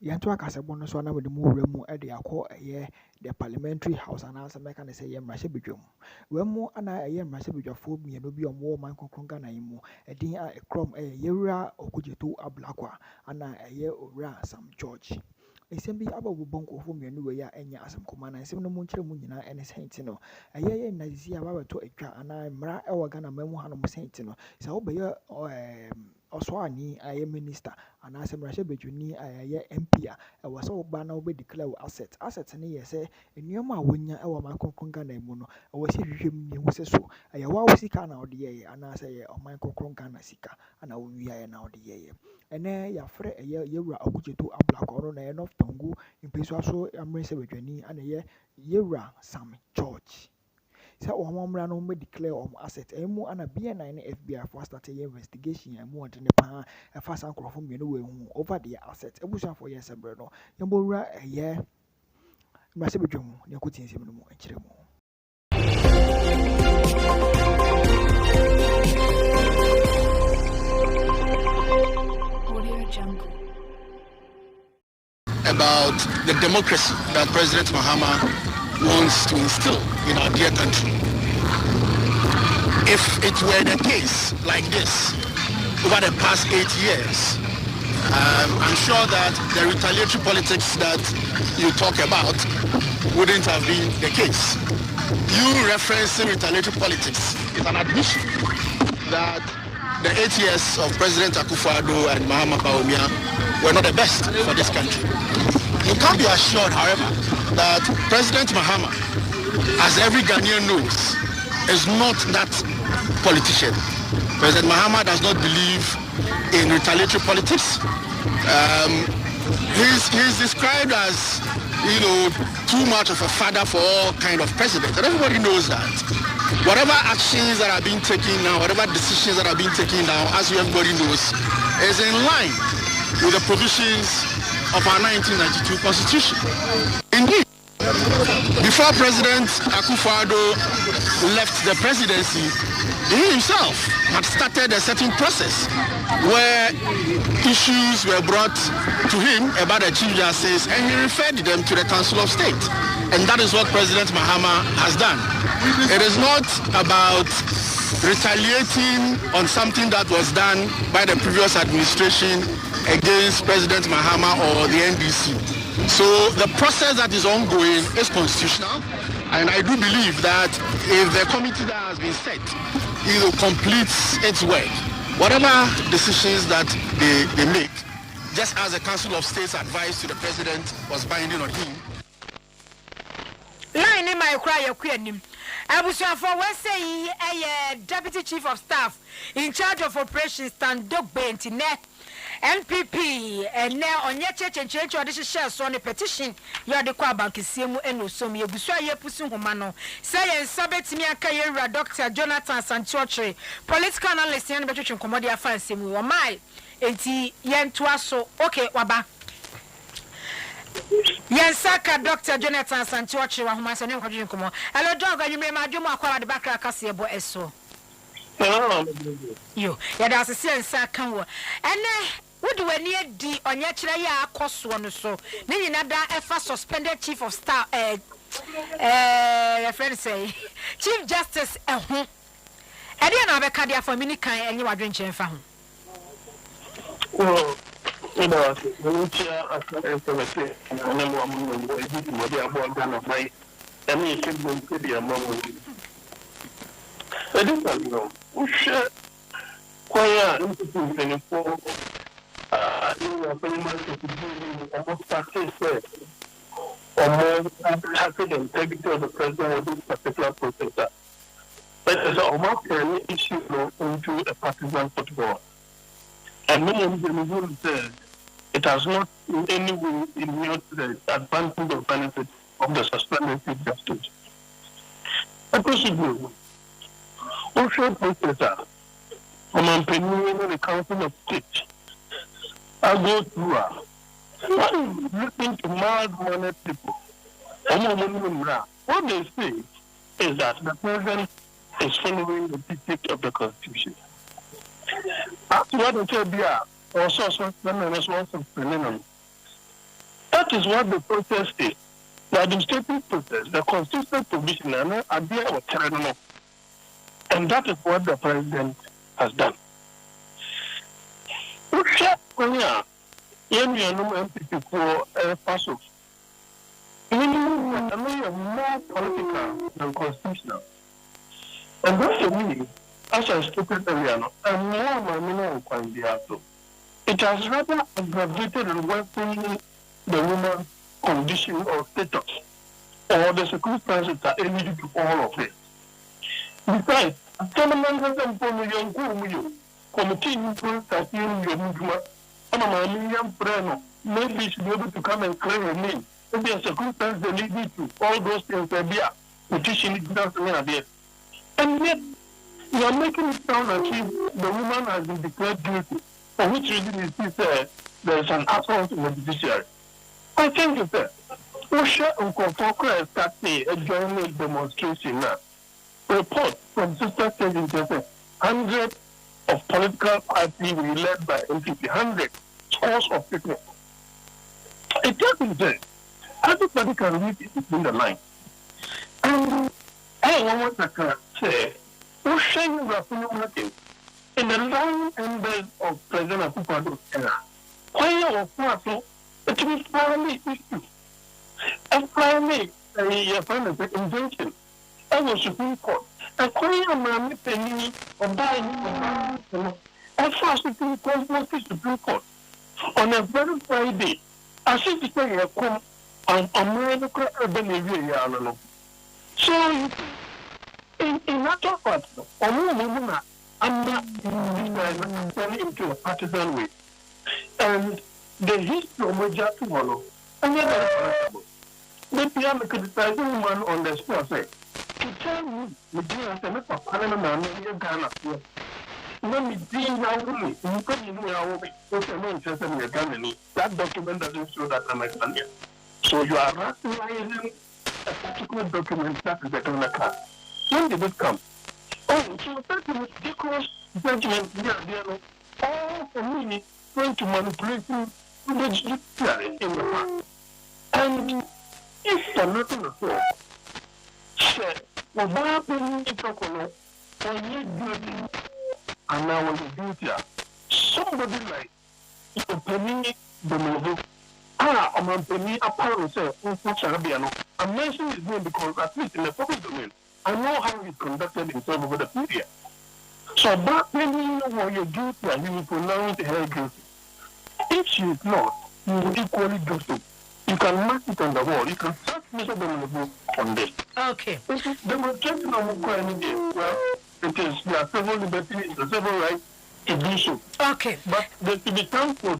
Yanto akasɛbɔ no so na wɔde mu wura mu de akɔ ɛyɛ the parliamentary house anaasɛ mɛka ne sɛ ɛyɛ mmarahyɛbadwa mu. Wɔn mu ana ɛyɛ mmarahyɛbadwafoɔ mmienu bi a wɔwɔ ɔman kronkron Ghana yi mu. Ɛdin a ɛkorɔm ɛyɛ yɛwura Okudzeto Ablakwa ana ɛyɛ UR Sam George. Nsɛm bi aba bobɔ nkurɔfoɔ mmienu wei a ɛnyɛ asɛm kumaa na nsɛm no mu nkyerɛ mu nyinaa ɛne sɛn nti no ɛyɛ yɛ nnadzi a wabɛtɔ atwa anaa mmara ɛwɔ Ghana man mu hanom sɛn nti no sɛ wobɛyɛ ɔsɔani a ɛyɛ minister anaasɛ mmarahyɛbadwani a ɛyɛ MP a ɛwɔ sɛ woba na wobɛdeclare wo asset no yɛ sɛ nneɛma a wonya ɛwɔ ɔman kronkron Ghana mu no ɛwɔ sɛ hwehwɛ mu yɛhu sɛ so ɛyɛ wo a wo sika na wode yɛyɛ anaasɛ ɛyɛ ɔman kronkron Ghana sika ana wowiaeɛ na wode yɛyɛ. Ɛnɛ yɛafrɛ ɛyɛ yɛwura Okudzeto Ablakwa no na ɛyɛ North Tongu mpɛsua so mmarahyɛbadwani ana ɛyɛ yɛwura Sam George. Sɛ wɔn mmara no declare wɔn asset ɛmu ana BNI ne FBI for start a investigation ɛmu ɔde ne paa ɛfa saa nkurɔfoɔ mmienu wɔ ehu over their asset ebusuafoɔ yɛ sɛbrɛ no yɛmbɔwura ɛyɛ mmarahyɛbadwa mu ne ɛkɔtie nsɛm no mu nkyerɛ mu. About the democracy that President Mahama wants to instill in our dear country. If it were the case like this over the past 8 years, I'm sure that the retaliatory politics that you talk about wouldn't have been the case. You referencing retaliatory politics is an admission that the 8 years of President Akufo-Addo and Mahama Bawumia were not the best for this country. You can be assured, however, that President Mahama, as every Ghanaian knows, is not that politician. President Mahama does not believe in retaliatory politics. He's described as, too much of a father for all kind of presidents, and everybody knows that. Whatever actions that are being taken now, whatever decisions that are being taken now, as everybody knows, is in line with the provisions of our 1992 Constitution. Indeed, before President Akufo-Addo left the presidency, he himself had started a certain process where issues were brought to him about the Chief Justice and he referred them to the Council of State. And that is what President Mahama has done. It is not about retaliating on something that was done by the previous administration against President Mahama or the NDC. So the process that is ongoing is constitutional, and I do believe that if the committee that has been set completes its work, whatever decisions that they make, just as the Council of State's advice to the President was binding on him. Line in my cry, Abusuafo we say a Deputy Chief of Staff in charge of operations Tandok Bentine NPP and now on your church and church or this share so on a petition you are the Kwabank Simu and Usomi Busua Yepusu Humano say and Sabet Miaka Dr. Jonathan Sanchotre political analyst and Between Commodia Fansimu or my enti Yentuaso okay Waba Yansaka Dr. Jonathan Sanchotre Wahuma Sanu Kojukumo. Hello dog you may my Juma Kwa the back Cassia eso. You that's a sense I can work. And what do we need the on your ya cost one so? Then another ever suspended chief of staff friend say Chief Justice and then I have a for mini kind and you are drinking found. You know, when chair as information, and then one what they are born down of my, and he should go to be among you. I don't know. We share quite in for you are very much to do almost practice or more happy the integrity of the president of this particular process. But as almost any issue into a partisan football. And many of them say it has not in any way inured the advantage or benefit of the suspended Chief Justice. Of course, it will. Also, Professor, on the Council of State, I go through looking to mild-mannered people. What they say is that the president is following the dictate of the Constitution. After what they say, also suspended as well as is what the process is. The administrative process, the constitutional provision, and that is what the president has done. MPP for PASO. More political than constitutional. And that's for me, as I stated earlier, and more it has rather aggravated and worsened the woman's condition or status, or the circumstances that lead to all of it. Besides, maybe should be able to come and claim her name. Maybe a circumstance that lead to all those things that be petition there. And yet, you are making it sound as if the woman has been declared guilty, for which reason it is there is an assault in the judiciary. I think it's that. Russia and Confocra start a joint demonstration now. Report from Sister State in 100 of political parties were led by MPP, 100 scores of people. It doesn't say. Everybody can read it between the lines. And I want to say, Russia in the long embers of President Akupado's era, why of Paso, it was finally issue. And finally, a injunction. I was Supreme Court. And Korea Mammy Penny or buying and fast Supreme Court was the Supreme Court. On a very Friday, I see the thing I come on American urban area. So, in that part, I'm not turning into a partisan way. And the history of Major Tomorrow, and yet, maybe I'm criticizing woman on the spot. Say, to tell me, the deal has a parliament in Ghana. Let me deal now with me. You couldn't know what's an interest in the Ghana. That document doesn't show that I'm a Ghanaian. So you are rationalizing a particular document that is the Ghana card. When did it come? Oh, so that is ridiculous judgment. All for me trying to manipulate the judiciary in the past. And if for nothing at all, say, what happened in Tokono, or you duty, and now when you duty, somebody like the Penny Donovo, I'm a Penny apparel, say, I mention his name because at least in the public domain, I know how he conducted himself over the period. So that Penny, when you're guilty, and you will pronounce her guilty. If she is not, you will equally do so. You can mark it on the wall. You can search Mr. Donovo on this. Okay. Demonstration of any day. Well, it is there are several liberties, there are several rights to do so. Okay. But there to be thankful